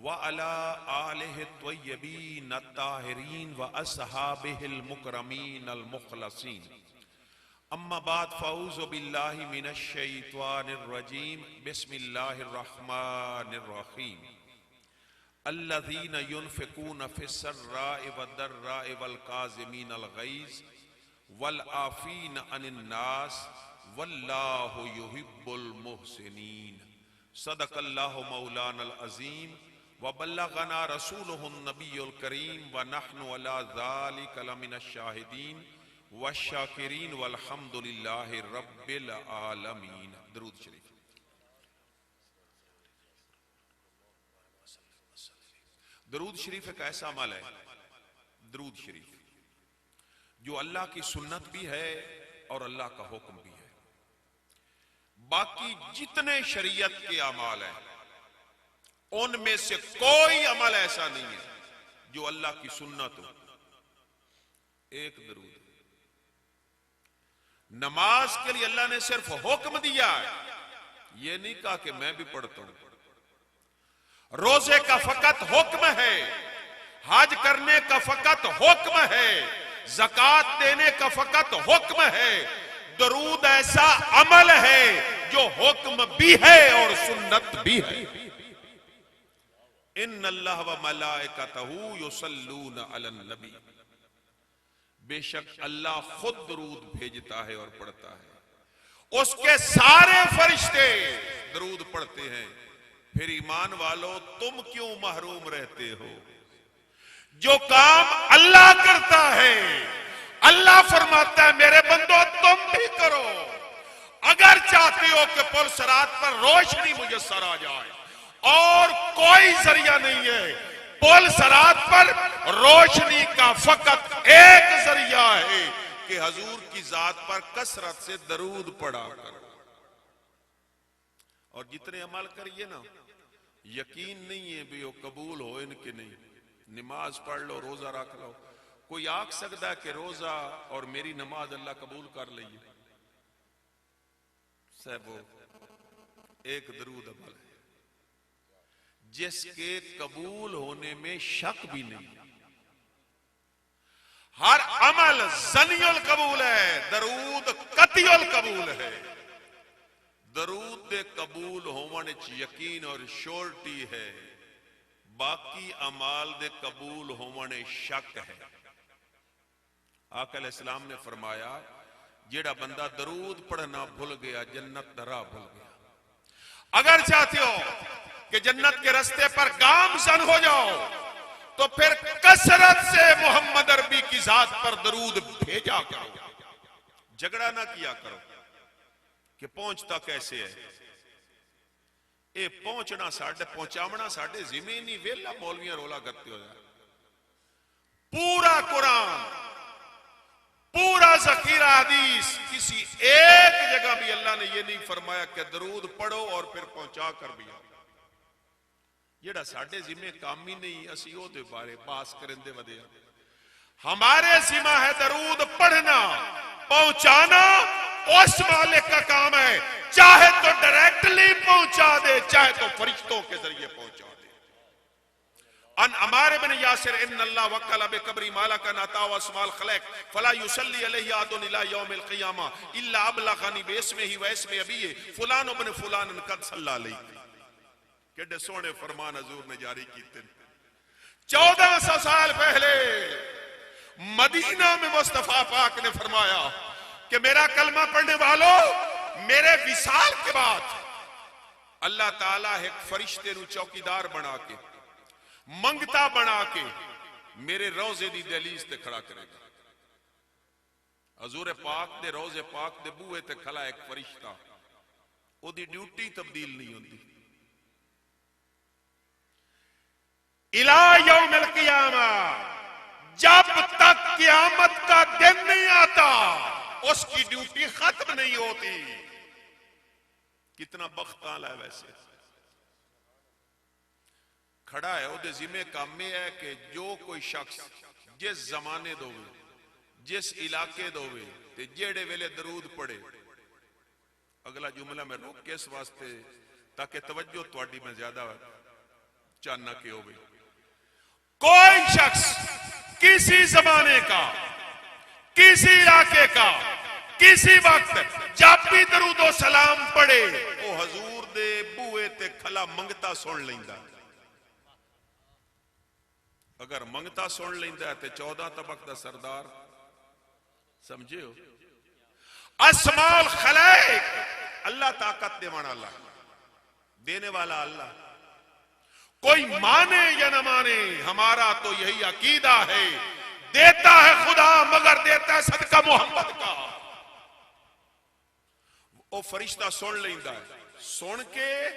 व अला आलिहि त्वय्यबीन अत्ताहिरीन व अस्हाबिहिल मुकरमीन अल मुखलसीन। अम्मा बाद फ़ऊज़ु बिल्लाहि मिनश शैतानिर रजीम। बिस्मिल्लाहिर रहमानिर रहीम। अल्लज़ीना युनफ़िक़ूना फ़िस्सर्राइ वद्दर्राइ वल काज़िमीनल गैज़ वल आफ़ीना अनिन नास वल्लाहु युहिब्बुल मुहसिनीन। सदक़ल्लाहु मौलानल अज़ीम व बल्लग़ना रसूलुहुन नबियुल करीम व नहनु अला ज़ालिका लमिनश शाहिदीन व शाकिरीन वल्हम्दुलिल्लाहि रब्बिल आलमीन। दरूद शरीफ। दरूद शरीफ एक ऐसा अमल है, दरूद शरीफ, जो अल्लाह की सुन्नत भी है और अल्लाह का हुक्म भी है। बाकी जितने शरीयत के अमाल हैं उनमें से कोई अमल ऐसा नहीं है जो अल्लाह की सुन्नत हो। एक दरूद। नमाज के लिए अल्लाह ने सिर्फ हुक्म दिया है, यह नहीं कहा कि मैं भी पढ़ता हूं। रोजे का फकत हुक्म है, हज करने का फकत हुक्म है, ज़कात देने का फकत हुक्म है। दरूद ऐसा अमल है जो हुक्म भी है और सुन्नत भी है। इन्नल्लाह व मलाइकतहू युसल्लूना अलन नबी। बेशक अल्लाह खुद दरूद भेजता है और पढ़ता है, उसके सारे फरिश्ते दरूद पढ़ते हैं। फिर ईमान वालों, तुम क्यों महरूम रहते हो? जो काम अल्लाह करता है, अल्लाह फरमाता है मेरे बंदो तुम भी करो। अगर चाहते हो कि पुल सरात पर रोशनी मुयस्सर आ जाए, और कोई जरिया नहीं है, पुल सरात पर रोशनी का फकत एक जरिया है कि हजूर की जात पर कसरत से दरूद पढ़ा करो। और जितने अमल करिए ना, यकीन नहीं है भी वो कबूल हो इनके नहीं। नमाज पढ़ लो, रोजा रख लो, कोई आख सकता है कि रोजा और मेरी नमाज अल्लाह कबूल कर ली? साहब एक दरूद अमल है जिसके कबूल होने में शक भी नहीं। हर अमल ज़नियुल कबूल है, दरूद कतियुल कबूल है। दरूद दे कबूल होने च यकीन और श्योरिटी है, बाकी अमाल दे कबूल होने शक है। आका अलैहिस्सलाम ने फरमाया, जेड़ा बंदा दरूद पढ़ना भूल गया जन्नत दा राह भूल गया। अगर चाहते हो कि जन्नत के रास्ते पर गामजन हो जाओ तो फिर कसरत से मोहम्मद अरबी की जात पर दरूद भेजा करो, झगड़ा ना किया करो कि पहुंचता कैसे है। ये पहुंचना साडे, पहुंचावना साडे जिम्मे नहीं। वेला मौलवियां रोला करते हो यार। पूरा कुरान, पूरा ज़खीरा हदीस, किसी एक जगह भी अल्लाह ने यह नहीं फरमाया कि दरूद पढ़ो और फिर पहुंचा कर भी आओ। जेड़ा साडे जिम्मे काम ही नहीं, असी ओदे बारे बास करेंदे वदे। हमारे जिम्मा है दरूद पढ़ना, पहुंचाना उस मालिक का काम है, चाहे तो डायरेक्टली पहुंचा दे, चाहे तो फरिश्तों के जरिए पहुंचा दे। अन अमार बिन यासिर इन्नल्लाह वक्कल बिकब्री मालका नता व अस्माल खलक फला युसल्ली अलैहि अदन इला यौमिल क़ियामा इल्ला अबलगनी बिस्मिही व इस्मि अबीही फलान इब्न फलान कद सल्ला अलैहि। केडे सोने फरमान हजूर ने जारी कीते। 1400 साल पहले मदीना में मुस्तफा पाक ने फरमाया कि मेरा कलमा पढ़ने वालों, मेरे विसाल के बाद अल्लाह ताला एक फरिश्ते नु चौकीदार बना के, मंगता बना के मेरे रोजे दी दहलीज ते खड़ा करेगा। हजूर पाक दे रोजे पाक दे बूहे ते खड़ा एक फरिश्ता, ओदी ड्यूटी तब्दील नहीं होती। इला यौमिल क़ियामा, जब तक क़यामत का दिन नहीं आता उसकी ड्यूटी खत्म नहीं होती। कितना बख्त आला है वैसे। खड़ा है, ओदे जिम्मे काम में है कि जो कोई शख्स जिस जमाने दोवे, जिस इलाके दोवे ते जेड़े वेले दरूद पढ़े। अगला जुमला मैं रोक के इस वास्ते ताकि तवज्जो तुहाडी में ज्यादा चाहना के हो गई। कोई शख्स किसी जमाने का, किसी इलाके का, किसी वक्त जब भी दरूदो सलाम पढ़े वो हजूर दे बूए ते खला मंगता सुन लेंदा। अगर मंगता सुन लेंदा है तो 14 तबक दा सरदार समझे हो। अस्माउल खलाइक, अल्लाह ताकत देने वाला, देने वाला अल्लाह। कोई माने या न माने, हमारा तो यही अकीदा है, देता है खुदा मगर देता है सदका मोहम्मद का। वो फरिश्ता सुन लेंदा है, सुन के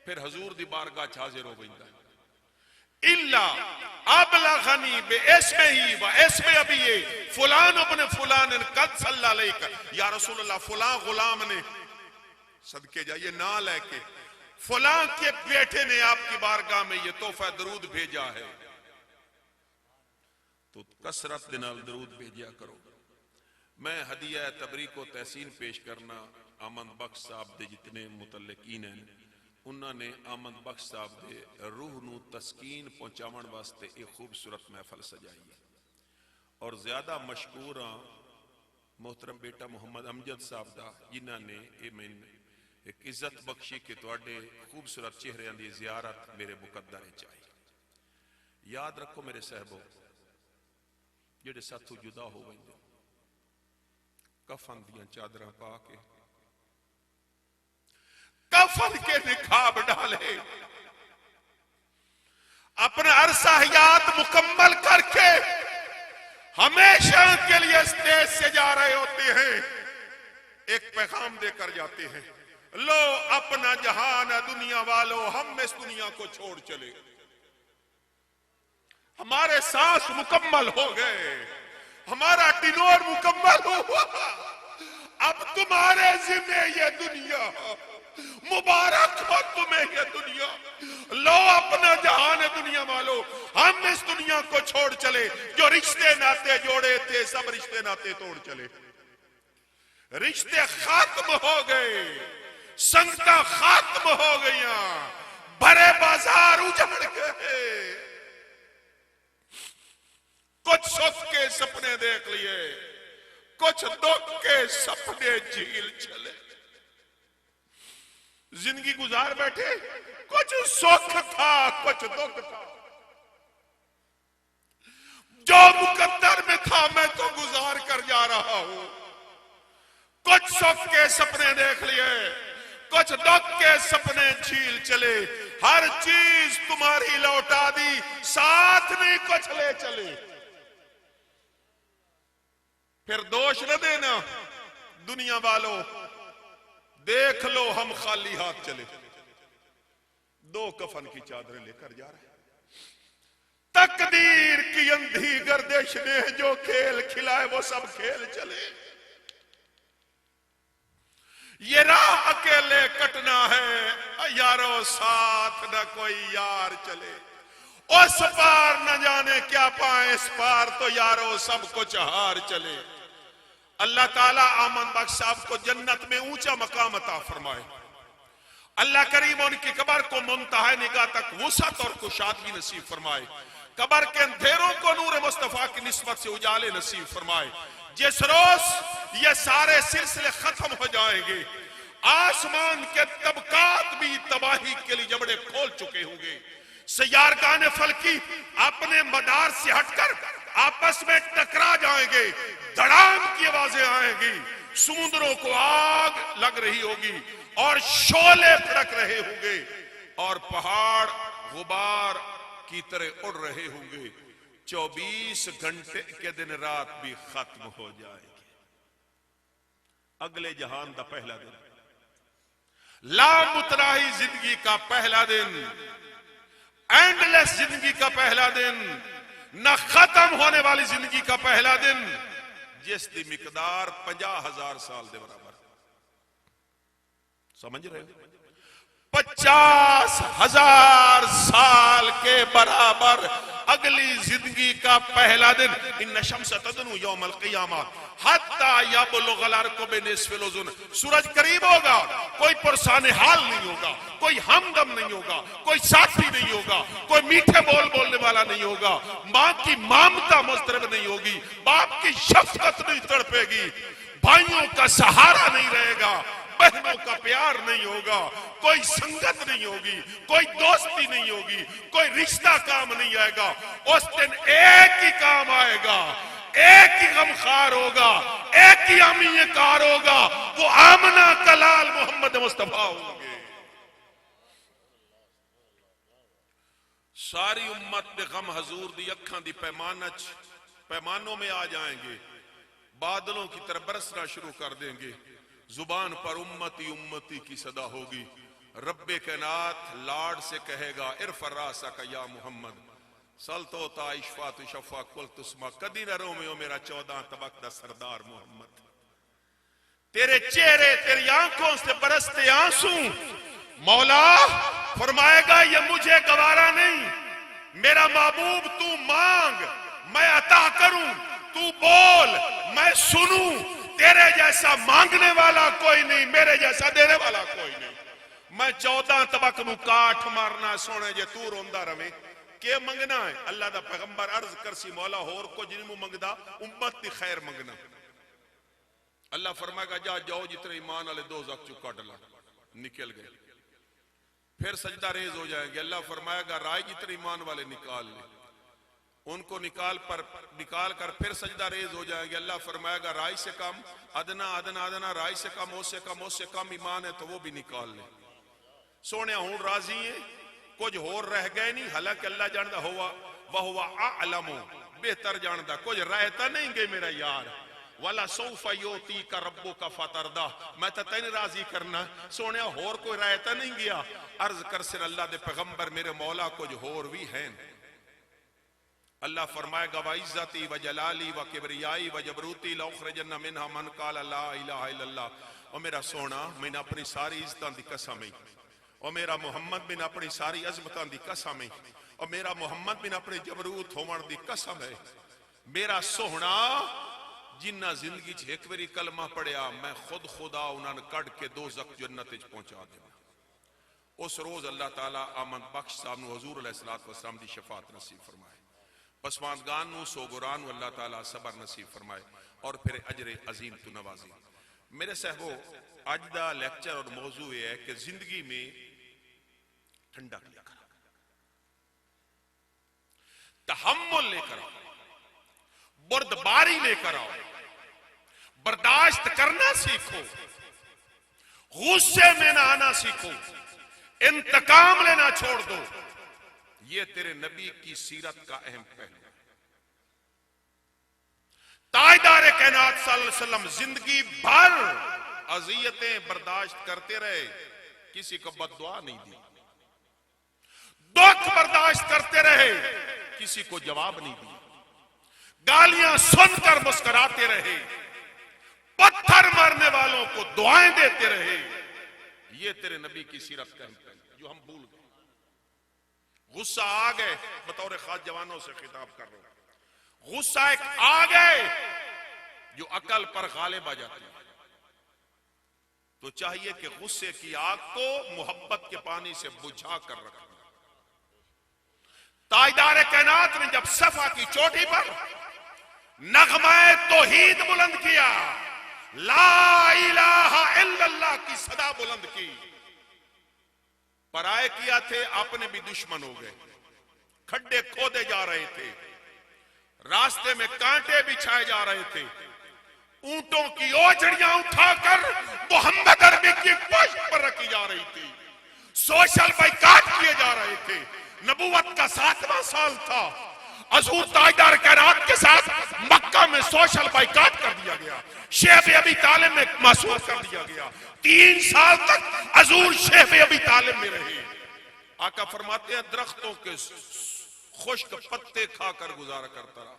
फिर हजूर दी बारगाह च हाजिर हो गईंदा है। इल्ला अबलगनी बेइस्मे ही व इस्मे अबी फलान अपने फलान कद सल्ला अलैका, या रसूल अल्लाह फलां गुलाम ने सदके जाइए ना लेके फलां के बेटे ने आपकी बारगाह में ये तोहफा दरूद भेजा है, तो कसरत दे नाल दरूद भेजा करो। मैं हदिया तबरीक व तहसीन पेश करना आमद बख्श साहब दे जितने मुतल्लिकीन हैं, उन्होंने आमद बख्श साहब दे रूह नू तस्कीन पहुंचावन वास्ते एक खूबसूरत महफल सजाई है। और ज्यादा मशकूर हाँ मोहतरम बेटा मोहम्मद अमजद साहब दा, जिन्होंने ये मैंने एक इज्जत बख्शी के तुहाडे खूबसूरत चेहरियां दी जियारत मेरे मुकद्दर चाहिए। याद रखो मेरे साहबो, जेडे साथों जुदा हो गए कफन दियां चादरां पा के, कफन के निखाब डाले, अपना अरसा हयात मुकम्मल करके हमेशा के लिए इस देश से जा रहे होते हैं, एक पैगाम देकर जाते हैं, लो अपना जहान है दुनिया वालों, हम इस दुनिया को छोड़ चले, हमारे सांस मुकम्मल हो गए, हमारा टिनोर मुकम्मल हुआ, अब तुम्हारे जिम्मे ये दुनिया, मुबारक हो तुम्हें ये दुनिया, लो अपना जहान है दुनिया वालों, हम इस दुनिया को छोड़ चले। जो रिश्ते नाते जोड़े थे सब रिश्ते नाते तोड़ चले, रिश्ते खत्म हो गए, संगता खत्म हो गई, भरे बाजार उजड़ गए, कुछ सुख के सपने देख लिए, कुछ दुख के सपने झील चले, जिंदगी गुजार बैठे, कुछ सुख था कुछ दुख था, जो मुकद्दर में था मैं तो गुजार कर जा रहा हूं। कुछ सुख के सपने देख लिए, कुछ दुख के सपने झील चले, हर चीज तुम्हारी लौटा दी, साथ नहीं कुछ ले चले। फिर दोष न देना दुनिया वालों, देख लो हम खाली हाथ चले, दो कफन की चादरें लेकर जा रहे हैं। तकदीर की अंधी गर्दिश ने जो खेल खिलाए वो सब खेल चले, ये राह अकेले कटना है यारो, साथ न कोई यार चले, उस पार न जाने क्या पाए, इस पार तो यारो सब कुछ हार चले। अल्लाह ताला आमन बख्श साहब को जन्नत में ऊंचा मकाम अता फरमाए, अल्लाह करीम उनकी कब्र को मुंतहा निगाह तक वुसअत और कुशादगी नसीब फरमाए, कब्र के अंधेरों को नूर मुस्तफा की निस्बत से उजाले नसीब फरमाए। जिस रोज ये सारे सिलसिले खत्म हो जाएंगे, आसमान के तबकात भी तबाही के लिए जबड़े खोल चुके होंगे, सैयारगाने फलकी अपने मदार से हटकर आपस में टकरा जाएंगे, धड़ाम की आवाजें आएंगी, समुद्रों को आग लग रही होगी और शोले फड़क रहे होंगे, और पहाड़ गुबार की तरह उड़ रहे होंगे। 24 घंटे के दिन रात भी खत्म हो जाएगी। अगले जहान का पहला दिन, लामुतनाही जिंदगी का पहला दिन, एंडलेस जिंदगी का पहला दिन, न खत्म होने वाली जिंदगी का पहला दिन, जिसकी मिकदार 50,000 साल के बराबर। समझ रहे हो? 50,000 साल के बराबर। अगली जिंदगी का पहला दिन, इन शम्स तदनु यौमल क़ियामा हत्ता यबलुगल अर्क़ु बिनिस्फ़िल उज़ुन, सूरज करीब होगा, कोई पुरसाने हाल नहीं होगा, कोई हमदम नहीं होगा, कोई साथी नहीं होगा, कोई मीठे बोल बोलने वाला नहीं होगा, माँ की ममता मुस्तरब नहीं होगी, बाप की शफकत नहीं तड़पेगी, भाइयों का सहारा नहीं रहेगा, बहनों का प्यार नहीं होगा, कोई संगत नहीं होगी, कोई दोस्ती नहीं होगी, कोई रिश्ता काम नहीं आएगा। उस दिन एक ही काम आएगा, एक ही गमखार होगा, एक ही अमीर कार होगा, वो आमना कलाल मोहम्मद मुस्तफा होंगे। सारी उम्मत ने गम हजूर दी अखां दी पैमानों में आ जाएंगे, बादलों की तरह बरसना शुरू कर देंगे, जुबान पर उम्मती उम्मती की सदा होगी। रब्बे कैनात लाड से कहेगा इरफरासा का या मोहम्मद सल्तो ताइशफा तुशफा कुल तुस्मा कदी न रो में ओ मेरा 14 तबक दा सरदार मोहम्मद। तेरे चेहरे तेरी आंखों से बरसते आंसू, मौला फरमाएगा ये मुझे गवारा नहीं, मेरा महबूब तू मांग मैं अता करूं, तू बोल मैं सुनूं, तेरे जैसा मांगने वाला कोई नहीं, मेरे जैसा देने वाला कोई नहीं। मैं 14 तबक नू काठ मारना सोने जे तू रोंदा रवे के मंगना है। अल्लाह दा पैगंबर अर्ज करसी मौला होर को जिन्हों मंगदा उम्मत दी खैर मंगना। अल्लाह फरमाएगा जा जाओ जितने ईमान वाले दोज़ख चु काट ला, निकल गए। फिर सजदा रेज हो जाएंगे, अल्लाह फरमाएगा राय जितने ईमान वाले निकाल ले, उनको निकाल कर फिर सजदा रेज हो जाएंगे। अल्लाह फरमाएगा राय से कम अदना अदना अदना, राय से कम उससे कम ईमान है तो वो भी निकाल ले। सोने हूं राजी है, कुछ होर रह गए नहीं, हालांकि अल्लाह जानदा हुआ वहुवा आलमो, बेहतर जानदा, कुछ रहता नहीं गए मेरा यार। वाला सौफा योती का रब्बो का फतरदा, मैं तो तेन राजी करना सोने होर कोई रहता नहीं गया। अर्ज कर सिर अल्लाह दे पैगंबर मेरे मौला कुछ होर भी हैं। अल्लाह फरमाएगा व इज्जती व जलाली व किबरियाई व जबरूती लौखरजन्ना मिन्हा मन काला ला इलाहा इल्लल्लाह। ओ मेरा सोना मैंने अपनी सारी इज्जतां दी कसम है, और मेरा मोहम्मद मैंने अपनी सारी अजमतां दी कसम है, और मेरा मोहम्मद मैंने अपने जबरूत होवन दी कसम है। मेरा सोहना जिन्ना जिंदगी च एक बारी कलमा पढ़िया मैं खुद खुदा उन्होंने कड़ के दोज़ख जन्नत च पहुंचा देना। उस रोज अल्लाह ताला आमद बख्श साहब नूं हुजूर अलैहिस्सलातु वस्सलाम दी शफाअत नसीब फरमाए, पसमानदान नूं सोगुरान नूं अल्लाह ताला सबर नसीब फरमाए, और फिर अजरे अजीम तू नवाजी। मेरे सहबो अज दा लेक्चर और मौजू यह है कि जिंदगी में ठंडा किया करो, तहम्मुल लेकर आओ, बुर्दबारी लेकर आओ, बर्दाश्त करना सीखो, गुस्से में ना आना सीखो, इंतकाम लेना छोड़ दो। ये तेरे नबी की सीरत का अहम पहलू है। ताजदार कायनात सल्लल्लाहु अलैहि वसल्लम जिंदगी भर अज़ियतें बर्दाश्त करते रहे, किसी को बद्दुआ नहीं दी, दुख बर्दाश्त करते रहे, किसी को जवाब नहीं दिया, गालियां सुनकर मुस्कुराते रहे, पत्थर मारने वालों को दुआएं देते रहे। ये तेरे नबी की सीरत का जो हम भूल गए। गुस्सा आ गए, बतौर खास जवानों से खिताब कर रहा हूं, गुस्सा एक आ गए जो अकल पर गालिब आ जाती है। तो चाहिए कि गुस्से की आग को मोहब्बत के पानी से बुझा कर रखना। ताजदार कायनात ने जब सफा की चोटी पर नगमाए तौहीद बुलंद किया, ला इलाहा इल्लल्लाह की सदा बुलंद की, पराए किया थे, आपने भी दुश्मन हो गए, खड्डे खोदे जा रहे थे, रास्ते में कांटे बिछाए जा रहे थे, ऊंटों की ओझड़ियां उठाकर मोहम्मद अरबी की पुष्ट पर रखी जा रही थी, सोशल बाइकाट किए जा रहे थे। नबूवत का 7वां साल था, हुजूर ताजदार कायनात के साथ मक्का में सोशल बाइकाट कर दिया गया, शेख अबी तालिब में मासूम कर दिया गया। 3 साल तक हुजूर शेख अबी तालिब में रहे। आका फरमाते हैं दरख्तों के खुश्क पत्ते खाकर गुजारा करता रहा।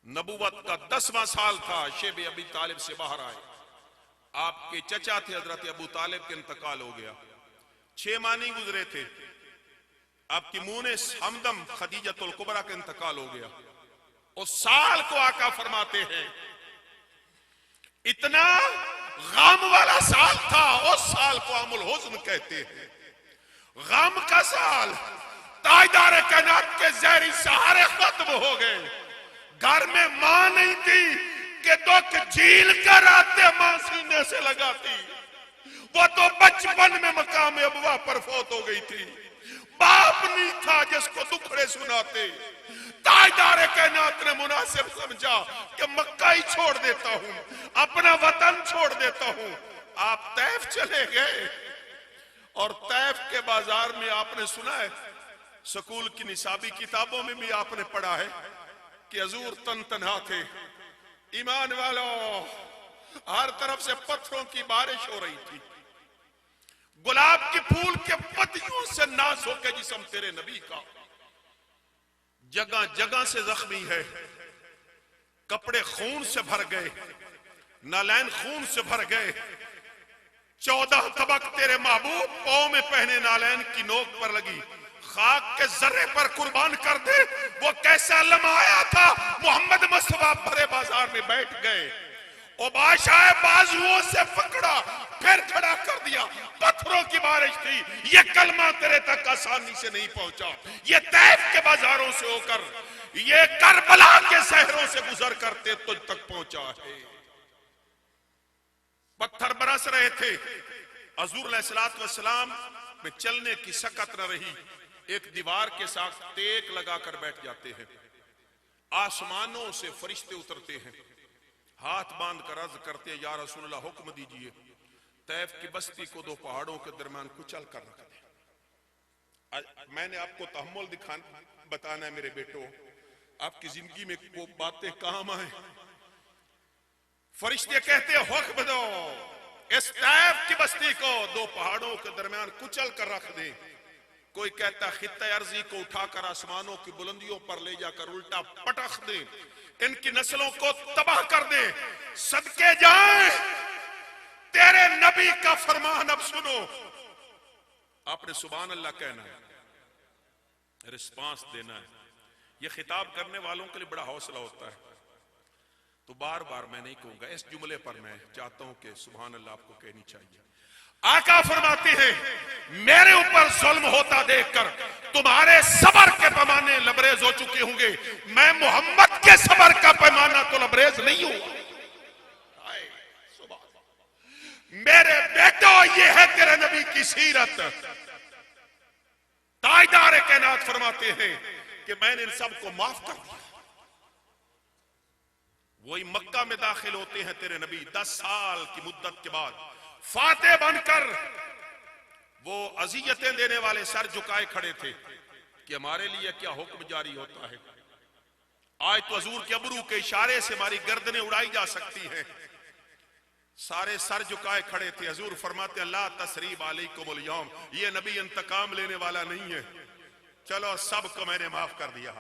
नबूवत का 10वां साल था, शेख अबी तालिब से बाहर आए, आपके चचा थे हजरत अबू तालिब के इंतकाल हो गया, 6 माह नहीं गुजरे थे, आपकी मुने हमदम खदीजतुल कुबरा का इंतकाल हो गया। उस साल को आका फरमाते हैं इतना गम वाला साल था, उस साल को अमुल हुज़्न कहते हैं। गम का साल, ताजदार कायनात के जहरी सहारे खत्म हो गए। घर में मां नहीं थी कि दुख झील कर आते मां सीने से लगाती, वो तो बचपन में मकाम अबवा पर फौत हो गई थी। बाप नहीं था जिसको दुखड़े सुनाते। ताजदार कायनात ने मुनासिब समझा कि मक्का ही छोड़ देता हूं, अपना वतन छोड़ देता हूं। आप तैफ चले गए और तैफ के बाजार में आपने सुना है, स्कूल की निसाबी किताबों में भी आपने पढ़ा है कि हजूर तन तन्हा थे। ईमान वालों, हर तरफ से पत्थरों की बारिश हो रही थी। गुलाब के फूल के पत्तियों से नाश होकर जिस्म तेरे नबी का जगह जगह से जख्मी है, कपड़े खून से भर गए, नालैन खून से भर गए। 14 तबक तेरे महबूब पांव में पहने नालैन की नोक पर लगी, खाक के जर्रे पर कुर्बान कर दे। वो कैसा लम्हा आया था, मोहम्मद मुस्तफा भरे बाजार में बैठ गए और बादशाह बाजुओं से पकड़ा, फिर खड़ा कर दिया। पत्थरों की बारिश थी, ये कलमा तेरे तक आसानी से नहीं पहुंचा। ये तैफ के बाजारों से होकर, ये करबला के शहरों से गुजर करते तुझ तक पहुंचा है। पत्थर बरस रहे थे, हजूर अलैहिस्सलातु वस्सलाम में चलने की सकत न रही। एक दीवार के साथ टेक लगाकर बैठ जाते हैं। आसमानों से फरिश्ते उतरते हैं, हाथ बांध कर अर्ज करते हैं, या रसूलल्लाह हुक्म दीजिए तैफ की बस्ती को 2 पहाड़ों के दरमियान कुचल कर रख दे। मैंने आपको तहम्मुल बताना है मेरे बेटो, आपकी जिंदगी में वो बातें काम आए। फरिश्ते कहते हैं हुक्म दो, इस तैफ की बस्ती को 2 पहाड़ों के दरमियान कुचल कर रख दे। कोई कहता खित्ते अर्जी को उठाकर आसमानों की बुलंदियों पर ले जाकर उल्टा पटख दे, इनकी नस्लों को तबाह कर दे। सदके जाए तेरे नबी का फरमान अब सुनो। आपने सुभान अल्लाह कहना है, रिस्पांस देना है। यह खिताब करने वालों के लिए बड़ा हौसला होता है, तो बार बार मैं नहीं कहूंगा, इस जुमले पर मैं चाहता हूं कि सुभान अल्लाह आपको कहनी चाहिए। आका फरमाते हैं मेरे ऊपर जुल्म होता देखकर तुम्हारे सबर के पैमाने लबरेज हो चुके होंगे, मैं मोहम्मद के सबर का पैमाना तो लबरेज नहीं हूं। मेरे बेटो, ये है तेरे नबी की सीरत। ताजदार कायनात फरमाते हैं कि मैंने इन सबको माफ कर दिया। वही मक्का में दाखिल होते हैं तेरे नबी 10 साल की मुद्दत के बाद, फातेह बनकर। वो अजियतें देने वाले सर झुकाए खड़े थे कि हमारे लिए क्या हुक्म जारी होता है। आज तो हजूर के अबरू के इशारे से हमारी गर्दनें उड़ाई जा सकती हैं। सारे सर झुकाए खड़े थे। हजूर फरमाते अल्लाह तसरीब अलैकुमुल यौम, ये नबी इंतकाम लेने वाला नहीं है। चलो सबको मैंने माफ कर दिया,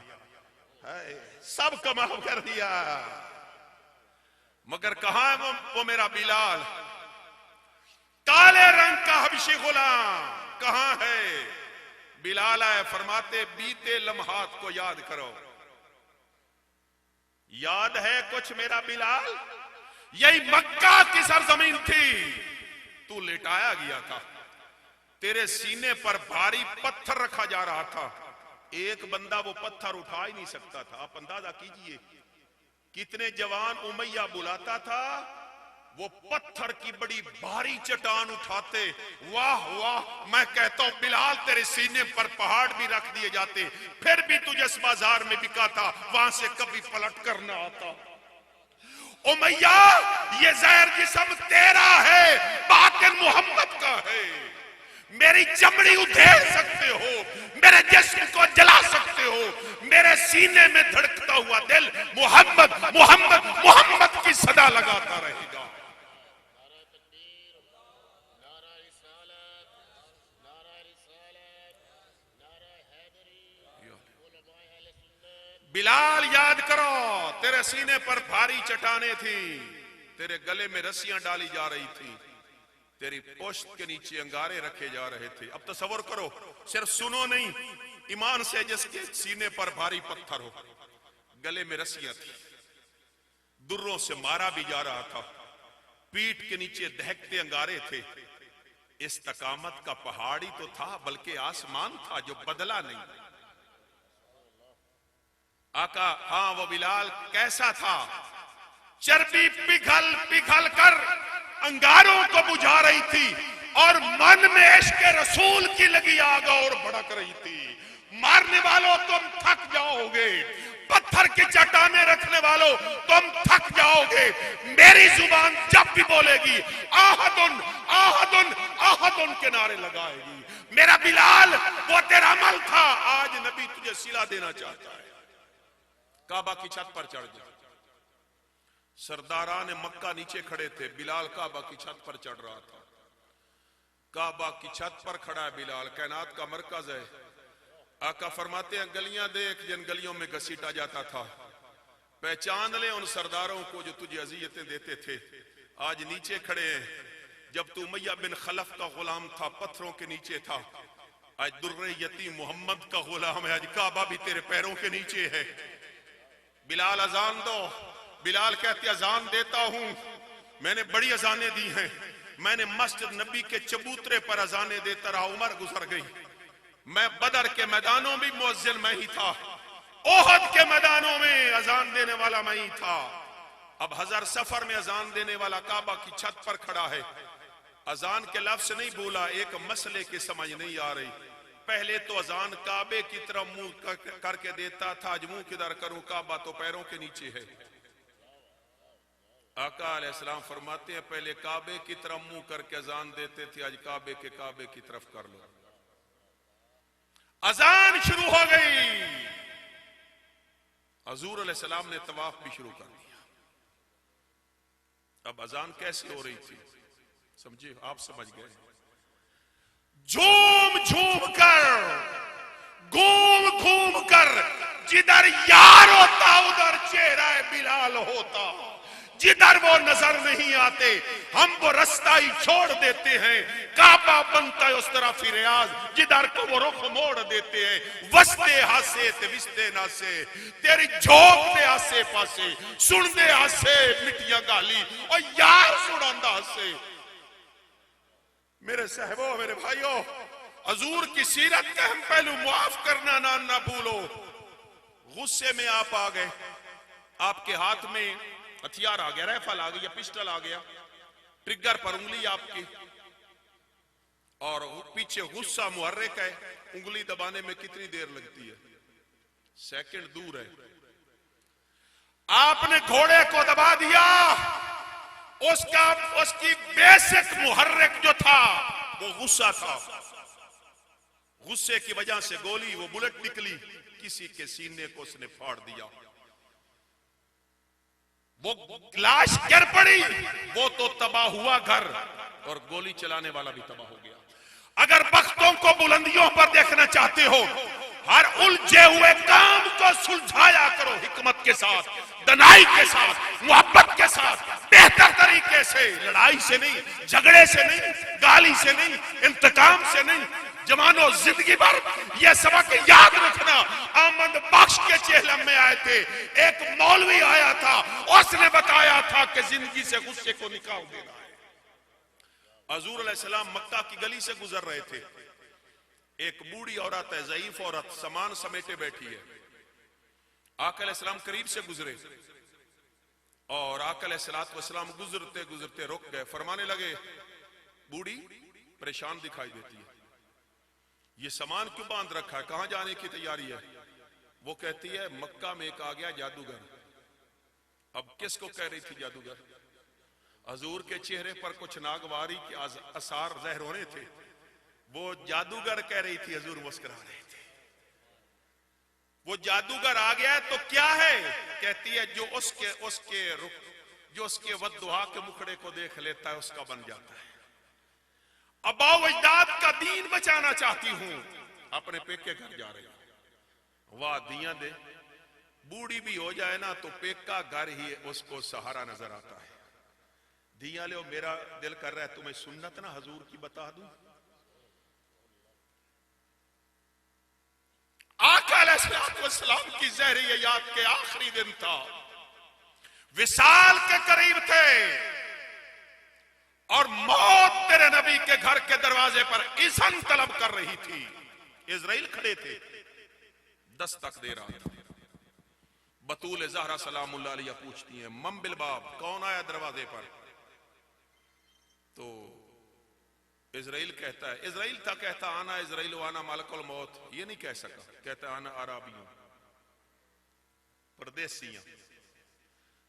सबको माफ कर दिया। मगर कहां है वो मेरा बिलाल, काले रंग का हबशी गुलाम कहां है? बिलाल आए, फरमाते बीते लम्हात को याद करो। याद है कुछ मेरा बिलाल? यही मक्का की सरजमीन थी, तू लिटाया गया था, तेरे सीने पर भारी पत्थर रखा जा रहा था, एक बंदा वो पत्थर उठा ही नहीं सकता था। आप अंदाजा कीजिए कितने जवान उमैया बुलाता था, वो पत्थर की बड़ी भारी चट्टान उठाते। वाह वाह, मैं कहता हूं बिलाल तेरे सीने पर पहाड़ भी रख दिए जाते, फिर भी तुझे इस बाजार में बिका था, वहां से कभी पलट कर ना आता। उमैया, ये जहर जिस्म तेरा है, बातिन मोहम्मद का है। मेरी चमड़ी उधेड़ सकते हो, मेरे जिस्म को जला सकते हो, मेरे सीने में धड़कता हुआ दिल मोहम्मद मोहम्मद मोहम्मद की सदा लगाता रहेगा। बिलाल याद करो, तेरे सीने पर भारी चट्टानें थी, तेरे गले में रस्सियां डाली जा रही थी, तेरी पोस्ट के नीचे अंगारे रखे जा रहे थे। अब तसव्वुर करो, सिर्फ सुनो नहीं, ईमान से जिसके सीने पर भारी पत्थर हो, गले में रस्सियां थी, दुर्रों से मारा भी जा रहा था, पीठ के नीचे दहकते अंगारे थे। इस्तकामत का पहाड़ी तो था, बल्कि आसमान था जो बदला नहीं। आका, हाँ वो बिलाल कैसा था? चर्बी पिघल पिघल कर अंगारों को बुझा रही थी और मन में इश्क रसूल की लगी आग और भड़क रही थी। मारने वालों तुम थक जाओगे, पत्थर की चट्टाने रखने वालों तुम थक जाओगे। मेरी जुबान जब भी बोलेगी आहदुन आहदुन आहदुन के नारे लगाएगी। मेरा बिलाल वो तेरा अमल था, आज नबी तुझे सिला देना चाहता है। काबा की छत पर चढ़ गया। सरदारान मक्का नीचे खड़े थे, बिलाल काबा की छत पर चढ़ रहा था। काबा की छत पर खड़ा है बिलाल, कायनात का मरकज है। आका फरमाते हैं गलियां देख जिन गलियों में घसीटा जाता था, पहचान ले उन सरदारों को जो तुझे अजियतें देते थे। आज नीचे खड़े हैं। जब तू उमय्या बिन खलफ का गुलाम था, पत्थरों के नीचे था, आज दुर्रे यतीम मोहम्मद का गुलाम है। आज काबा भी तेरे पैरों के नीचे है। बिलाल अजान दो। बिलाल कहते अजान देता हूं। मैंने बड़ी अजानें दी हैं। मैंने मस्जिद नबी के चबूतरे पर अजानें देता रहा, उम्र गुजर गई। मैं बदर के मैदानों में मुअज्जिन मैं ही था, ओहद के मैदानों में अजान देने वाला मैं ही था। अब हज़र सफर में अजान देने वाला काबा की छत पर खड़ा है। अजान के लफ्ज नहीं बोला, एक मसले की समझ नहीं आ रही। पहले तो अजान काबे की तरफ मुंह करके देता था, आज मुंह किधर करूं, काबा तो पैरों के नीचे है। आका अलैहिस्सलाम फरमाते हैं पहले काबे की तरफ मुंह करके अजान देते थे, आज काबे की तरफ कर लो। अजान शुरू हो गई। हजूर अलैहिस्सलाम ने तवाफ भी शुरू कर दिया। अब अजान कैसे हो रही थी समझे, आप समझ गए। झूम झूम कर, घूम घूम कर, जिधर यार होता उधर चेहरा बिलाल होता। जिधर वो नजर नहीं आते हम वो रास्ता ही छोड़ देते हैं। काबा बनता है उस तरफ रियाज, जिधर को वो रुख मोड़ देते हैं। वस्ते हासे ते विस्ते नासे, तेरी झोंक दे आसे पासे, सुन दे हासे मिट्टियां गाली और यार सुनांदा हासे। मेरे साहबो, मेरे भाइयों, हजूर की सीरत का हम पहलू मुआफ करना ना भूलो। गुस्से में आप आ गए, आपके हाथ में हथियार आ गया, राइफल आ गई या पिस्टल आ गया, ट्रिगर पर उंगली आपकी, और पीछे गुस्सा मुहर्रिक है। उंगली दबाने में कितनी देर लगती है? सेकंड दूर है। आपने घोड़े को दबा दिया, उसकी बेसिक मुहर्रिक जो था वो गुस्सा था। गुस्से की वजह से गोली, वो बुलेट निकली, किसी के सीने को उसने फाड़ दिया। वो लाश गिर पड़ी, वो तो तबाह हुआ घर, और गोली चलाने वाला भी तबाह हो गया। अगर बख्तों को बुलंदियों पर देखना चाहते हो, हर उलझे हुए काम को सुलझाया करो हिकमत के साथ, दनाई के साथ, मोहब्बत के साथ, बेहतर तरीके से। लड़ाई से नहीं, झगड़े से नहीं, गाली से नहीं, इंतकाम से नहीं। जवानों, जिंदगी भर यह सबक याद रखना। अहमद बख्श के चेहलम में आए थे, एक मौलवी आया था, उसने बताया था कि जिंदगी से गुस्से को निकाल देना है। हजूर अलैहिस्सलाम मक्का की गली से गुजर रहे थे। एक बूढ़ी औरत है, ज़ईफ औरत, सामान समेटे बैठी है। आका अलैहिस्सलाम करीब से गुजरे और आका अलैहिस्सलाम गुजरते गुजरते रुक गए। फरमाने लगे, बूढ़ी परेशान दिखाई देती है, ये सामान क्यों बांध रखा है, कहां जाने की तैयारी है? वो कहती है, मक्का में एक आ गया जादूगर। अब किसको कह रही थी जादूगर? हजूर के चेहरे पर कुछ नागवारी के आसार ज़ाहिर होने थे। वो जादूगर कह रही थी, हजूर मुस्कुरा रहे थे। वो जादूगर आ गया तो क्या है? कहती है, जो उसके वद्दुहा के मुखड़े को देख लेता है उसका बन जाता है। अबाओ अजदाद का दीन बचाना चाहती हूं, अपने पेके घर जा रही हूं। वाह दिया दे, बूढ़ी भी हो जाए ना तो पेका घर ही उसको सहारा नजर आता है। दिया ले, मेरा दिल कर रहा है तुम्हें सुन्नत ना हजूर की बता दूं। अलैहिस्सलाम की ज़हरी हयात के आखिरी दिन था, विसाल के करीब थे और मौत तेरे नबी के घर के दरवाजे पर इज़्न तलब कर रही थी। इजराइल खड़े थे, दस्तक दे रहा था। बतूल ज़हरा सलामुल्लाह अलैहा पूछती हैं, मम बिल बाब, कौन आया दरवाजे पर? तो इजराइल कहता है, इजराइल था कहता आना इजराइल आना मालकुल मौत, ये नहीं कह सका, कहता आना अराबी हूं, परदेसी हूं,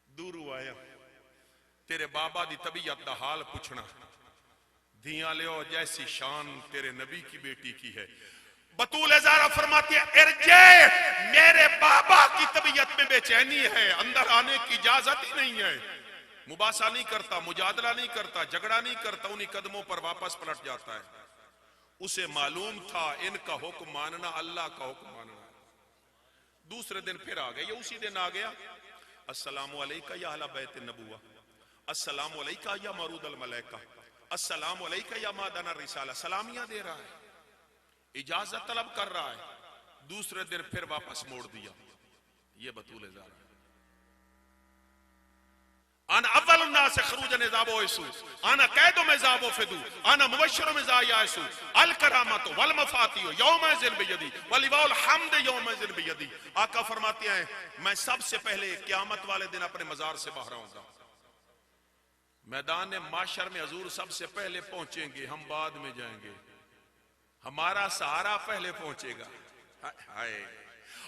दूरू आया, तेरे बाबा दी तबीयत दा हाल पूछना, धियां लियो जैसी शान तेरे नबी की बेटी की है। बतूल ज़हरा फरमाती है, इरजे, मेरे बाबा की तबीयत में बेचैनी है, अंदर आने की इजाजत ही नहीं है। मुबासा नहीं करता, मुजादला नहीं करता, झगड़ा नहीं करता, उन्हीं कदमों पर वापस पलट जाता है। उसे मालूम था इनका हुक्म मानना अल्लाह का हुक्म मानना। दूसरे दिन फिर आ गया, ये उसी दिन आ गया, अस्सलामु अलैका या अहला बैत नबुव्वा, अस्सलामु अलैका या मरूदल मलाइका, अस्सलामु अलैका या मादाना रिसाला, सलामियां दे रहा है, इजाजत तलब कर रहा है। दूसरे दिन फिर वापस मोड़ दिया। ये बतूल ज़हरा, आना अव्वल नास खरूजन ज़ाबो यसू, आना कैदो में ज़ाबो फिदू, आना मुबश्शिरो में ज़ायासू, अल करामतो वल मफातियो यौमइज़िन बियदी वलिवाउल हम्द यौमइज़िन बियदी। आका फरमाते हैं, मैं सबसे पहले क़यामत वाले दिन अपने मजार से बाहर आऊंगा। मैदान माशर में हजूर सबसे पहले पहुंचेंगे, हम बाद में जाएंगे, हमारा सहारा पहले पहुंचेगा। हाय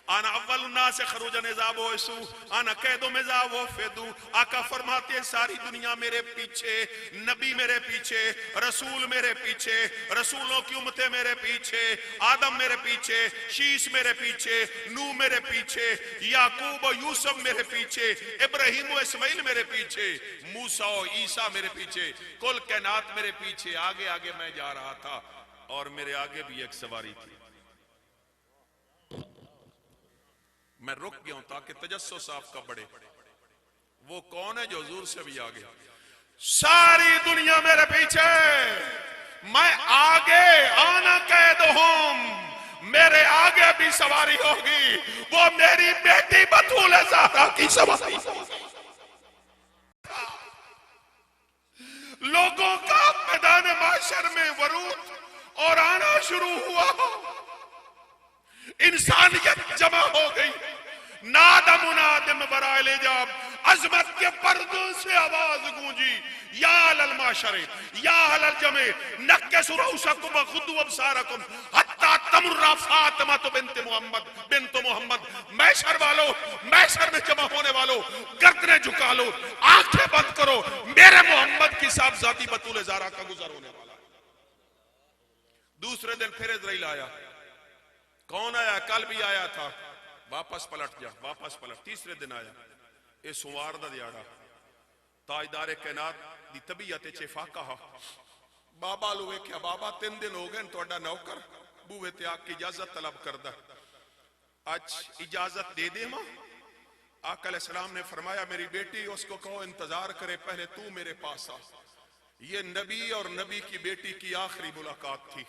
आना अव्वल नास खरूजन ज़ाबो यसू, आना कैदो में ज़ाबो फिदू। आका फरमाते हैं, सारी दुनिया मेरे पीछे, नबी मेरे पीछे, रसूल मेरे पीछे, रसूलों की उम्मतें मेरे पीछे, आदम मेरे पीछे, शीश मेरे पीछे, नूह मेरे पीछे, याकूब और यूसुफ मेरे पीछे, इब्राहिम और इस्माइल मेरे पीछे, मूसा और ईसा मेरे पीछे, कुल कायनात मेरे पीछे। आगे आगे मैं जा रहा था और मेरे आगे भी एक सवारी थी। मैं रुक गया हूं ताकि तजस्सुस आपका बढ़े। वो कौन है जो हुजूर से भी आगे? सारी दुनिया मेरे पीछे, मैं आगे, आना कैदहुम, मेरे आगे भी सवारी होगी, वो मेरी बेटी बतूल ज़हरा की सवारी। लोगों का मैदान माशर में वरूद और आना शुरू हुआ, इंसानियत जमा हो गई। नादा मुनादिम बराए जाब, अजमत के पर्दों से आवाज गूंजी, या अल माशरे या अल जमे नक्कसु रऊसकुम वगुद्दू अबसारकुम हत्ता तमुर्रा फातिमा बिन्त मोहम्मद। मैशर वालों, मैशर में जमा होने वालों, गर्दनें झुका लो, आंखें बंद करो, मेरे मोहम्मद की साहबजादी बतूल ज़हरा का गुजर होने वाला। दूसरे दिन फिर इजराइल आया। कौन आया? कल भी आया था, वापस पलट जा, वापस पलट। तीसरे दिन आया, ये सोमवार दा दिहाड़ा, ताजदार कायनात दी तबीयत च फाका हा। बाबा लो वेख्या, बाबा 3 दिन हो गए तुहाडा नौकर बूहे ते आके इजाजत तलब करदा, आज इजाजत दे दे मां। आका अलैहिस्सलाम ने फरमाया, मेरी बेटी उसको कहो इंतजार करे, पहले तू मेरे पास आ। ये नबी और नबी की बेटी की आखिरी मुलाकात थी।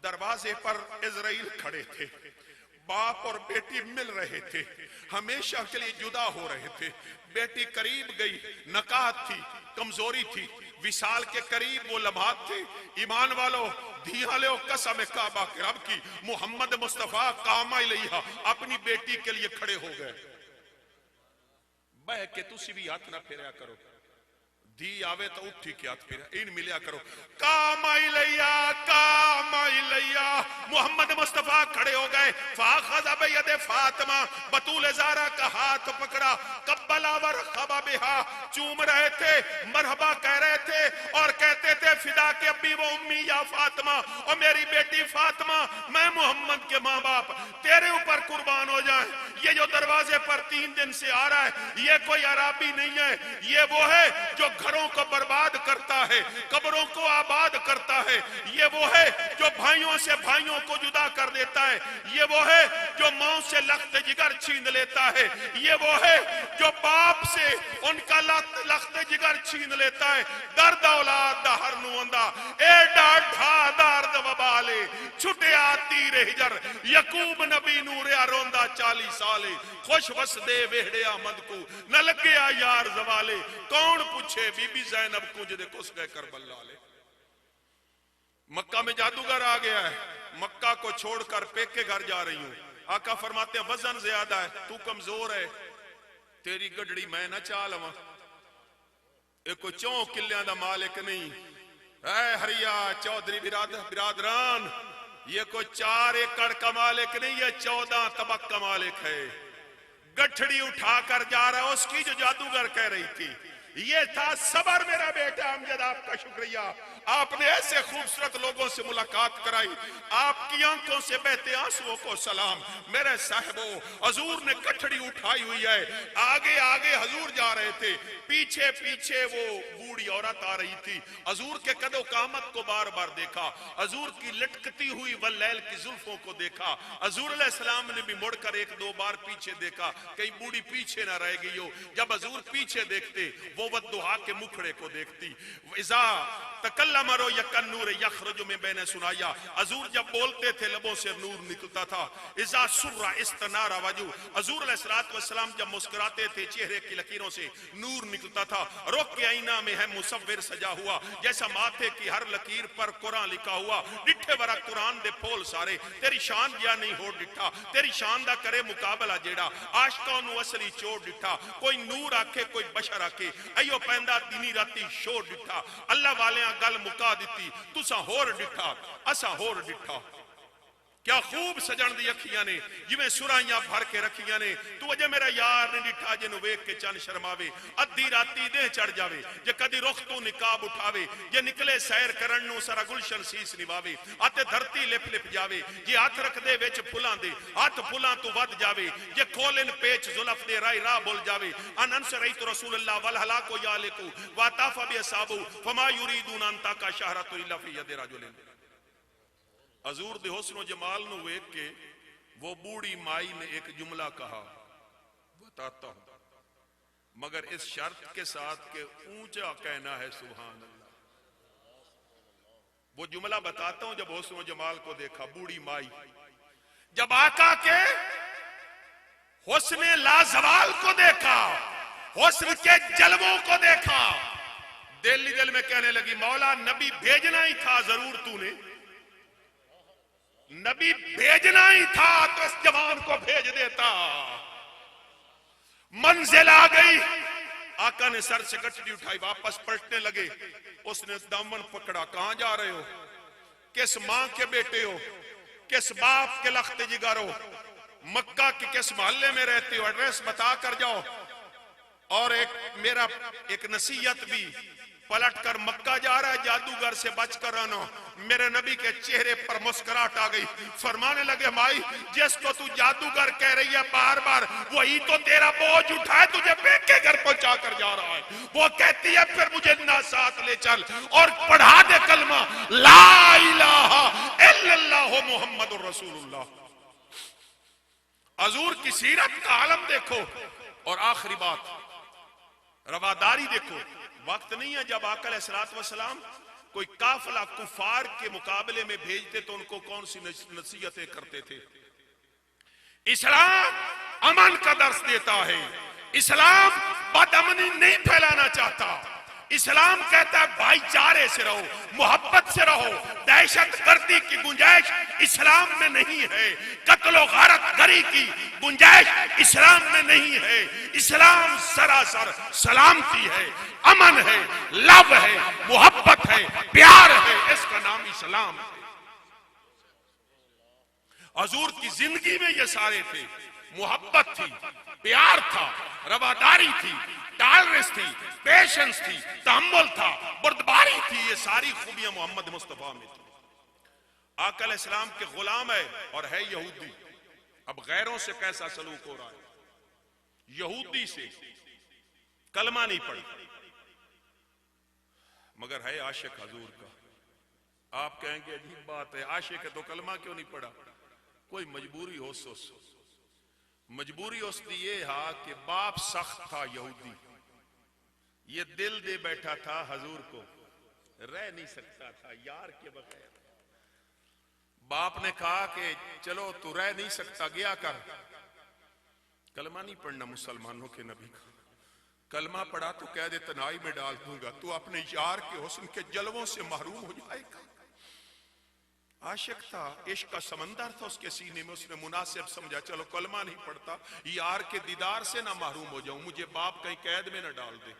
दरवाजे पर इजराइल खड़े थे, बाप और बेटी मिल रहे थे, हमेशा के लिए जुदा हो रहे थे। बेटी करीब गई, नकात थी, कमजोरी थी, विशाल के करीब वो लम्हात थे। ईमान वालों, धिया लो कसम काबा के रब की, मोहम्मद मुस्तफा कामा इलैहा अपनी बेटी के लिए खड़े हो गए। बह के तुसी भी हाथ ना फेरा करो, धी आवे तो उठी के हाथ फेरा, इन मिलिया करो। कामा इलैया, कामा इलैया, मोहम्मद मुस्तफा खड़े हो गए। फाखज़ बियदि फातिमा, बतूल ज़हरा का हाथ पकड़ा, कब्बला व रखबा बिहा, चूम रहे थे, मरहबा कह रहे थे और कहते थे, फिदा के अब्बी व उम्मी या फातिमा, और मेरी बेटी फातिमा, मैं मोहम्मद के माँ बाप तेरे ऊपर कुर्बान हो जाए। ये जो दरवाजे पर 3 दिन से आ रहा है, ये कोई अराबी नहीं है, ये वो है जो घरों को बर्बाद करता है, कब्रों को आबाद करता है। ये वो है जो भाइयों से भाइयों को जुदा कर देता है। ये वो है जो माओ से लख्त जिगर छीन लेता है, ये वो है जो बाप से उनका लख्त जिगर छीन लेता है। दर्द औलाद दा हर नू आंदा ए डाढ़ा दर्द वबाले छुटे आती रे हिजर यकूब नबी नूरिया रोंदा 40 साले खुश वसदे वेहड़े आमद को न लग्या यार जवाले। कौन पूछे बीबी ज़ैनब को जिदे कुस गए करबला ले। मक्का में जादूगर आ गया है, मक्का को छोड़कर पेके घर जा रही हूं। आका फरमाते हैं वजन ज्यादा है, तू कमजोर है, तेरी गडड़ी मैं ना चा लवा। एक को 4 किलियां दा मालिक नहीं है हरिया चौधरी बिरादरान, ये कोई 4 एकड़ का मालिक नहीं, ये 14 तबक का मालिक है। गठड़ी उठाकर जा रहा है उसकी जो जादूगर कह रही थी। ये था सबर मेरा बेटा अमजद, आपका शुक्रिया, आपने ऐसे खूबसूरत लोगों से मुलाकात कराई, आपकी आंखों से बहते आंसुओं को सलाम। मेरे साहिबो हजूर ने कठड़ी उठाई हुई है, आगे आगे हजूर जा रहे थे, पीछे पीछे वो बूढ़ी औरत आ रही थी। हजूर के कदो कामत को बार बार देखा, हजूर की लटकती हुई वल्लैल की जुल्फों को देखा। हजूर अलैहिस्सलाम ने भी मुड़कर 1-2 बार पीछे देखा, कहीं बूढ़ी पीछे ना रह गई हो। जब हजूर पीछे देखते वो वद्दुहा के मुखड़े को देखती। इज़ा तकल्लम रो यकन्नूर यखरुजु मिन बैन सुनाया, हजूर जब बोलते थे लबों से नूर निकलता था। इज़ा सुर्रा इस्तनारा वजू, हजूर अलैहिस्सलातु वस्सलाम जब मुस्कुराते थे चेहरे की लकीरों से नूर निकलता था। रुख के आईना में है मुसव्विर सजा हुआ, जैसा माथे की हर लकीर पर कुरान लिखा हुआ। डिठे वरा कुरान दे पोल सारे, तेरी शान या नहीं हो डिठा, तेरी शान दा करे मुकाबला जेड़ा। आशिकां नू असली चोर डिठा, कोई नूर आखे कोई बशर आखे, अयो पैंदा दिनी राती शोर डिठा। अल्लाह वालियां गल मुका दिती, तुसा होर डिठा असा होर डिठा। क्या खूब सजन दी अखियां ने जिवें सुराइयां भर के रखियां ने। तू अजे मेरा यार नहीं डिठा जिन्हों वेख के चन शर्मावे, अद्धी राती देह चढ़ जावे, जे कदी रुख तू निकाब उठावे, जे निकले सैर करन नू सारा गुलशन सीस निवावे, आते धरती लिप लिप जावे, जे हाथ रख दे विच फुलां दे हाथ फुलां तू वध जावे, जे खोलन पेच जुल्फ दे राह राह बोल जावे। अन अंसरैत रसूलुल्लाह वल हलाकु यालिकु वा ताफा बि असहाबु फमा युरीदून अन ताका शहरतु इल्ला फी यदि रजुलिन। हजूर दे हुस्न जमाल नू वेख के वो बूढ़ी माई ने एक जुमला कहा, बताता हूं मगर इस शर्त के साथ के ऊंचा कहना है सुभान अल्लाह। वो जुमला बताता हूं, जब हुस्न जमाल को देखा बूढ़ी माई, जब आका के हुस्न लाजवाल को देखा, हुस्न के जलवों को देखा, दिल ही दिल में कहने लगी मौला नबी भेजना ही था जरूर तूने, नबी भेजना ही था तो इस जवान को भेज देता। मंजिल आ गई, आका ने सर से गठरी उठाई, वापस पलटने लगे। उसने दामन पकड़ा, कहां जा रहे हो, किस मां के बेटे हो, किस बाप के लख्त जिगर हो, मक्का के किस मोहल्ले में रहते हो, एड्रेस बता कर जाओ। और मेरा एक नसीहत भी, पलट कर मक्का जा रहा है जादूगर से बचकर रहना। मेरे नबी के चेहरे पर मुस्कुराहट आ गई, फरमाने लगे माई जिसको तू जादूगर कह रही है बार बार, वही तो तेरा बोझ उठाए तुझे बेके घर पहुंचा कर जा रहा है। वो कहती है फिर मुझे ना साथ ले चल और पढ़ा दे कलमा ला इलाहा इल्लल्लाह मुहम्मदुर रसूलुल्लाह। हजूर की सीरत का आलम देखो। और आखिरी बात, रवादारी देखो। वक्त नहीं है जब आका अलैहिस्सलातु वस्सलाम कोई काफिला कुफार के मुकाबले में भेजते तो उनको कौन सी नसीहतें करते थे। इस्लाम अमन का दर्स देता है, इस्लाम बदअमनी नहीं फैलाना चाहता। इस्लाम कहता है भाईचारे से रहो, मोहब्बत से रहो। दहशत गर्दी की गुंजाइश इस्लाम में नहीं है, कत्ल और गारत गरी की गुंजाइश इस्लाम में नहीं है। इस्लाम सरासर सलामती है, अमन है, लव है, मोहब्बत है, प्यार है, इसका नाम इस्लाम है। हजूर की जिंदगी में ये सारे थे, मोहब्बत थी, प्यार था, रवादारी थी, टॉलरेंस थी, पेशेंस थी, तहम्मुल था, बर्दारी थी। ये सारी खूबियां मोहम्मद मुस्तफा में थी। आका अलैहिस्सलाम के गुलाम है और है यहूदी। अब गैरों से कैसा सलूक हो रहा है, यहूदी से कलमा नहीं पढ़ा मगर है आशिक हजूर का। आप कहेंगे अजीब बात है, आशिक है तो कलमा क्यों नहीं पढ़ा। कोई मजबूरी हो सो मजबूरी उसकी ये हा कि बाप सख्त था यहूदी, ये दिल दे बैठा था हजूर को, रह नहीं सकता था यार के बगैर। बाप ने कहा कि चलो तू रह नहीं सकता, गया कर, कलमा नहीं पढ़ना मुसलमानों के नबी का, कलमा पढ़ा तो कह दे तनाई में डाल दूंगा, तू अपने यार के हुस्न के जलवों से महरूम हो जाएगा। आशिक था, इश्क का समंदर था उसके सीने में, उसने मुनासिब समझा चलो कलमा नहीं पढ़ता, यार के दीदार से ना महरूम हो जाऊं, मुझे बाप कहीं कैद में ना डाल दे।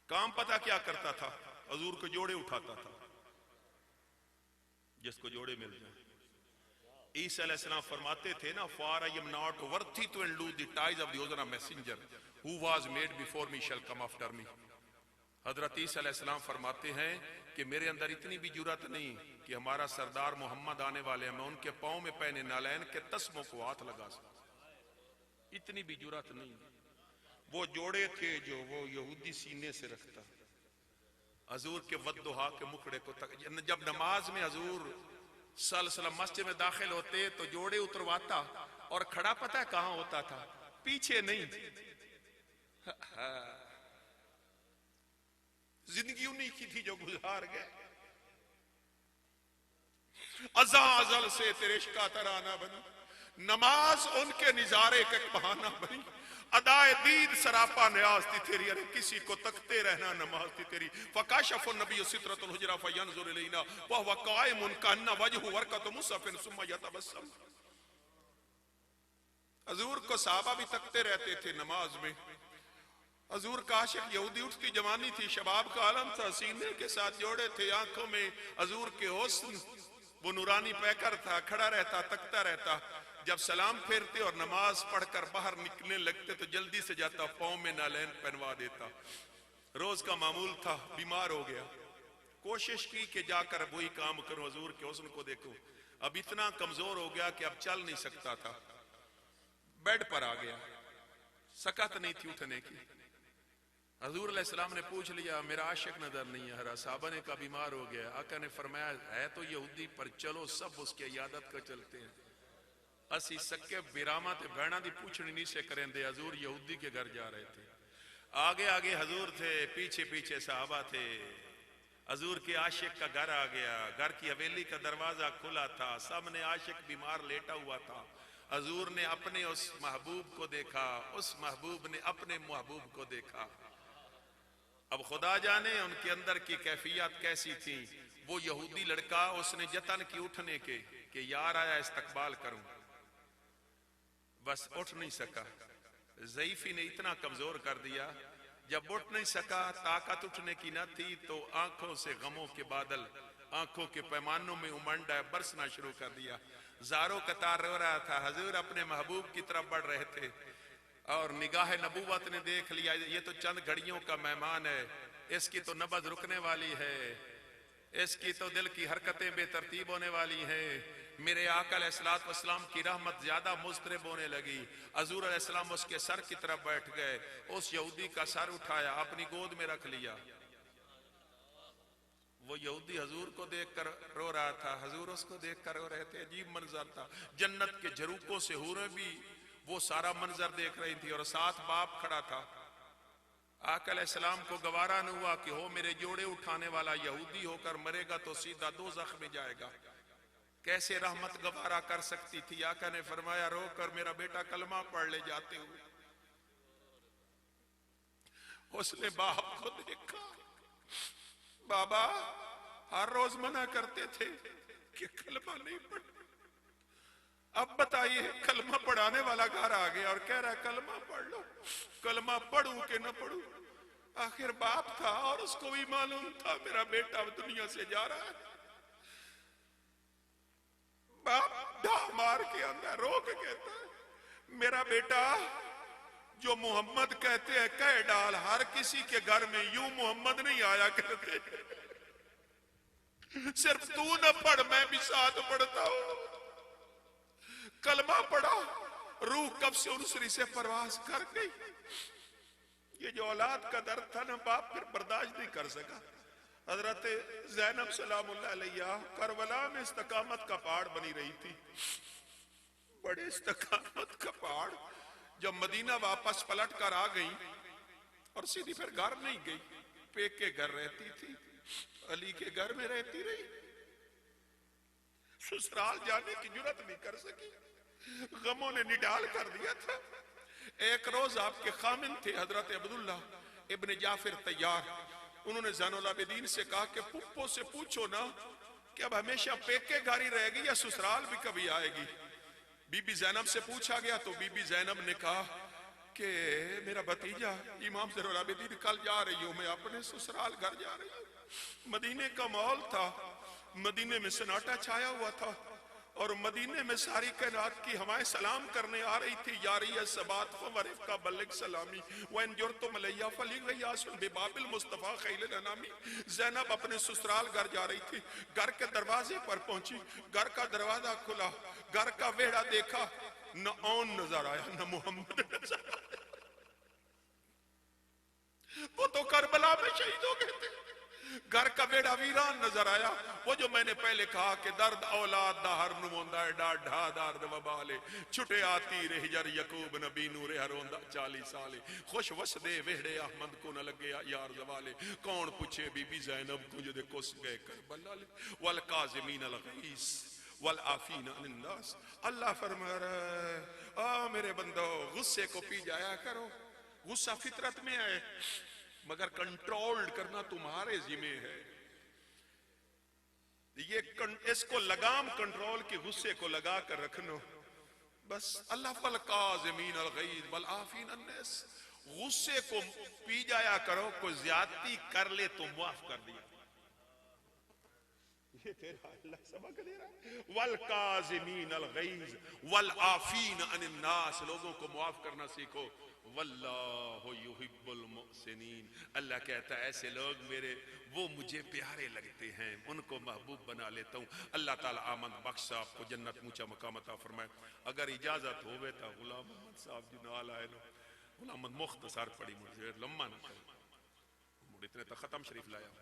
काम पता क्या करता था, हजूर को जोड़े उठाता था, जिसको जोड़े मिल जाए। ईसा अलैहिस्सलाम फरमाते थे ना, for I am not worthy to undo the ties of the ओजन messenger who was made before me shall come after me. हजरत ईसा अलैहिस्सलाम फरमाते हैं कि मेरे अंदर इतनी भी जुर्रत नहीं कि हमारा सरदार मोहम्मद आने वाले हैं, मैं उनके पांव में पहने नालैन के तस्मों को हाथ लगा सकता, इतनी भी जुर्रत नहीं। वो जोड़े थे जो वो यहूदी सीने से रखता, हजूर के वद्दुहा के मुखड़े को तक, जब नमाज में हजूर सल्लल्लाहु मस्जिद में दाखिल होते तो जोड़े उतरवाता और खड़ा पता है कहां होता था, पीछे नहीं। जिंदगी उन्हीं की थी जो गुजार गए। अज़ा अज़ल से तेरे इश्क का तराना बनी, नमाज उनके निजारे का बहाना बनी, अदाए दीद सरापा न्याज थी तेरी, अरे किसी को तकते रहना नमाज थी तेरी। फकाशफ नबी सितरतुल हुजरा फयंजुर इलैना व हुवा काइमुन कान्ना वजहु वरकत मुसफिन सुम्मा यतबस्सम। हजूर को सहाबा भी तकते रहते थे नमाज में। हजूर का आशिक यहूदी उठती जवानी थी, शबाब का आलम था, सीने के साथ जोड़े थे, आंखों में हजूर के हुस्न वो नूरानी पैकर था, खड़ा रहता तकता रहता। जब सलाम फेरते और नमाज पढ़कर बाहर निकलने लगते तो जल्दी से जाता, पांव में नालैन पहनवा देता। रोज का मामूल था, बीमार हो गया, कोशिश की कि जाकर वही काम करूं, हजूर के हुस्न को देखूं। अब इतना कमजोर हो गया कि अब चल नहीं सकता था, बेड पर आ गया, सकत नहीं थी उठने की। हजूर अलैहिस्सलाम ने पूछ लिया, मेरा आशिक नजर नहीं आ रहा, साहबा ने कहा बीमार हो गया। आका ने फरमाया है तो यहूदी, पर चलो सब उसकी इयादत कर चलते हैं। असी सक्के बिरामा ते भैणा दी पूछनी नहीं से करें दे। हजूर यहूदी के घर जा रहे थे, आगे आगे हजूर थे, पीछे पीछे साहबा थे। हजूर के आशिक का घर आ गया, घर की हवेली का दरवाजा खुला था, सामने आशिक बीमार लेटा हुआ था। हजूर ने अपने उस महबूब को देखा, उस महबूब ने अपने महबूब को देखा। अब खुदा जाने उनके अंदर की कैफियत कैसी थी। वो यहूदी लड़का, उसने जतन की उठने के कि यार आया इस्तकबाल करूं, बस उठ नहीं सका। ज़ईफी ने इतना कमजोर कर दिया, जब उठ नहीं सका, ताकत उठने की न थी, तो आंखों से गमों के बादल, आंखों के पैमानों में उमंडा बरसना शुरू कर दिया। ज़ारो कतार रो रहा था, हजूर अपने महबूब की तरफ बढ़ रहे थे और निगाह नबूवत ने देख लिया, ये तो चंद घड़ियों का मेहमान है, इसकी तो नबज रुकने वाली है, इसकी तो दिल की हरकतें बेतरतीब होने वाली हैं। मेरे आका अलैहिस्सलातु वस्सलाम की रहमत ज्यादा मुस्तरिब होने लगी। हजूर अलैहिस्सलाम उसके सर की तरफ बैठ गए, उस यहूदी का सर उठाया, अपनी गोद में रख लिया। वो यहूदी हजूर को देखकर रो रहा था, हजूर उसको देखकर रो रहे थे। अजीब मंजर था, जन्नत के झरूकों से हूरें भी वो सारा मंजर देख रही थी और साथ बाप खड़ा था। आका अलैहिस्सलाम को गवारा न हुआ कि हो मेरे जोड़े उठाने वाला यहूदी होकर मरेगा तो सीधा दोज़ख में जाएगा, कैसे रहमत गवारा कर सकती थी। आका ने फरमाया, रो कर मेरा बेटा कलमा पढ़ ले जाते हुए। उसने बाप को देखा, बाबा हर रोज मना करते थे कि कलमा नहीं पढ़, अब बताइए कलमा पढ़ाने वाला घर आ गया और कह रहा है कलमा पढ़ लो। कलमा पढ़ूं कि न पढ़ूं, आखिर बाप था और उसको भी मालूम था मेरा बेटा अब दुनिया से जा रहा है। बाप ढा मार के अंदर रो के कहता है, मेरा बेटा जो मोहम्मद कहते हैं कह डाल, हर किसी के घर में यूं मोहम्मद नहीं आया करते, सिर्फ तू न पढ़ मैं भी साथ पढ़ता हूं। कलमा पढ़ा, रूह कब से उनसरी से परवाज कर गई। ये जो औलाद का दर्द था ना, बाप फिर बर्दाश्त नहीं कर सका। हजरत ज़ैनब सलामुल्लाह अलैहा करबला में इस्तकामत का पहाड़ बनी रही थी, बड़े इस्तकामत का पहाड़। जब मदीना वापस पलट कर आ गई और सीधी फिर घर नहीं गई, पेक के घर रहती थी, अली के घर में रहती रही, ससुराल जाने की जुर्रत नहीं कर सकी, गमों ने निडाल कर दिया था। एक रोज आपके खामिन थे हजरत अब्दुल्ला इब्न जाफिर तैयार, उन्होंने ज़ैनुल आबिदीन से कहा कि पुप्पो से पूछो ना कि अब हमेशा पेके घर ही रहेगी या ससुराल भी कभी आएगी। बीबी जैनब से पूछा गया तो बीबी जैनब ने कहा कि मेरा भतीजा इमाम ज़ैनुल आबिदीन कल जा रही हूं, मैं अपने ससुराल घर जा रही हूं। मदीने का माहौल था, मदीने में सन्नाटा छाया हुआ था और मदीने में सारी कायनात की हवाएं सलाम करने आ रही थी। यारी सबात फवरिफ का बल्लिग सलामी वन जुर्तुम अलैया फलिग यासुल बिबाबिल मुस्तफा खैल अनामी। ज़ैनब अपने ससुराल घर जा रही थी, घर के दरवाजे पर पहुंची, घर का दरवाजा खुला, घर का वेड़ा देखा, न औन नजर आया न मोहम्मद नजर आया। वो तो करबला में शहीद हो गए थे। घर का बेड़ा वीरान नजर आया। वो जो मैंने पहले कहा कि दर्द औलाद दा हर नुमोंदा है डाढ़ा दर्द वबाले छुटे आती रे हिजर यकूब नबी नूरे हरोंदा 40 साले खुश वसदे वेहड़े अहमद को न लगे यार जवाले। कौन पूछे बीबी ज़ैनब को जो दे कुस गए करबला ले वल काज़िमीन अल गईस वल आफीन अनिन नास। अल्लाह फरमा रहा है, आ मेरे बंदो गुस्से को पी जाया करो, गुस्सा फितरत में है मगर कंट्रोल करना तुम्हारे जिम्मे है। ये इसको लगाम कंट्रोल के गुस्से को लगा कर रखना बस। अल्लाह फल काज़िमीन अल गईज़ वल आफीन अन नास, गुस्से को पी जाया करो, कोई ज्यादती कर ले तो माफ कर दिया। ये तेरा अल्लाह सबक दे रहा है। वल काज़िमीन अल गईज़ वल आफीन अनिन नास, लोगों को माफ करना सीखो। वल्लाहु युहिब्बुल मुहसिनीन, अल्लाह कहता है ऐसे लोग मेरे वो मुझे प्यारे लगते हैं, उनको महबूब बना लेता हूँ। अल्लाह ताला आमद बख्श आपको जन्नत ऊंचा मकाम अता फरमाए। अगर इजाजत होवे तो गुलाम मोहम्मद साहब जी नाल आए नो, गुलाम मुख्तसर पड़ी मुझे लम्मा ना इतने तक खत्म शरीफ लाया।